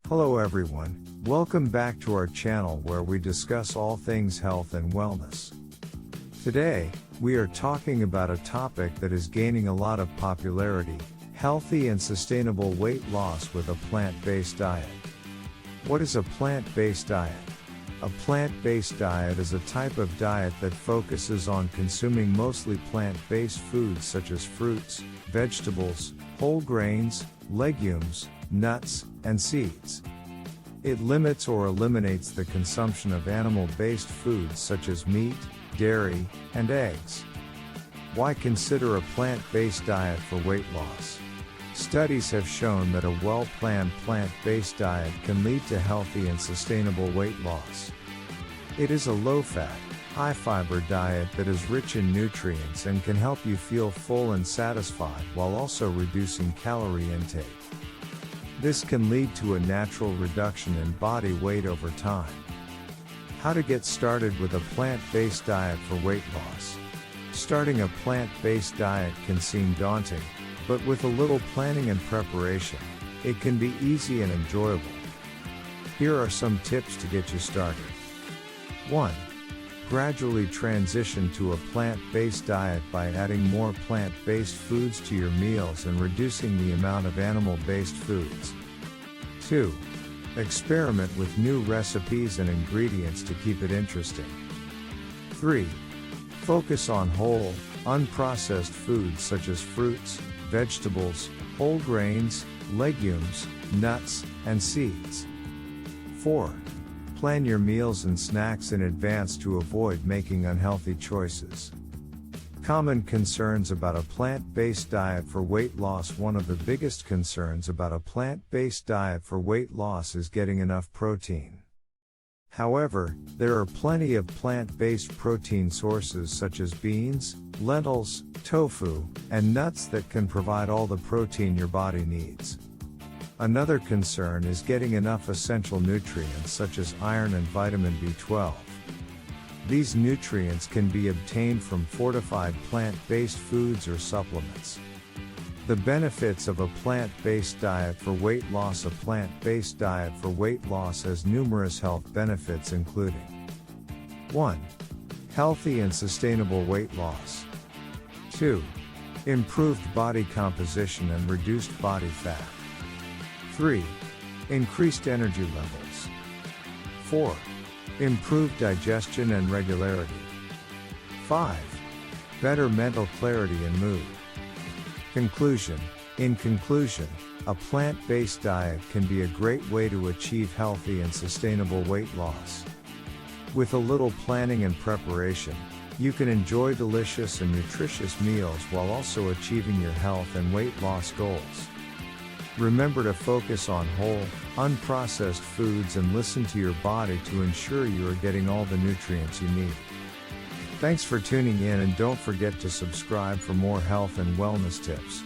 Hello everyone, welcome back to our channel where we discuss all things health and wellness. Today, we are talking about a topic that is gaining a lot of popularity: healthy and sustainable weight loss with a plant-based diet. What is a plant-based diet? A plant-based diet is a type of diet that focuses on consuming mostly plant-based foods such as fruits, vegetables, whole grains, legumes, nuts, and seeds. It limits or eliminates the consumption of animal-based foods such as meat, dairy, and eggs. Why consider a plant-based diet for weight loss? Studies have shown that a well-planned plant-based diet can lead to healthy and sustainable weight loss. It is a low-fat, high-fiber diet that is rich in nutrients and can help you feel full and satisfied while also reducing calorie intake. This can lead to a natural reduction in body weight over time. How to get started with a plant-based diet for weight loss? Starting a plant-based diet can seem daunting, but with a little planning and preparation, it can be easy and enjoyable. Here are some tips to get you started. 1. Gradually transition to a plant-based diet by adding more plant-based foods to your meals and reducing the amount of animal-based foods. 2. Experiment with new recipes and ingredients to keep it interesting. 3. Focus on whole, unprocessed foods such as fruits, vegetables, whole grains, legumes, nuts, and seeds. 4. Plan your meals and snacks in advance to avoid making unhealthy choices. Common concerns about a plant-based diet for weight loss. One of the biggest concerns about a plant-based diet for weight loss is getting enough protein. However, there are plenty of plant-based protein sources such as beans, lentils, tofu, and nuts that can provide all the protein your body needs. Another concern is getting enough essential nutrients such as iron and vitamin B12. These nutrients can be obtained from fortified plant-based foods or supplements. The benefits of a plant-based diet for weight loss. A plant-based diet for weight loss has numerous health benefits including 1. Healthy and sustainable weight loss. 2. Improved body composition and reduced body fat. 3. Increased energy levels. 4. Improved digestion and regularity. 5. Better mental clarity and mood. Conclusion. In conclusion, a plant-based diet can be a great way to achieve healthy and sustainable weight loss. With a little planning and preparation, you can enjoy delicious and nutritious meals while also achieving your health and weight loss goals. Remember to focus on whole, unprocessed foods and listen to your body to ensure you are getting all the nutrients you need. Thanks for tuning in, and don't forget to subscribe for more health and wellness tips.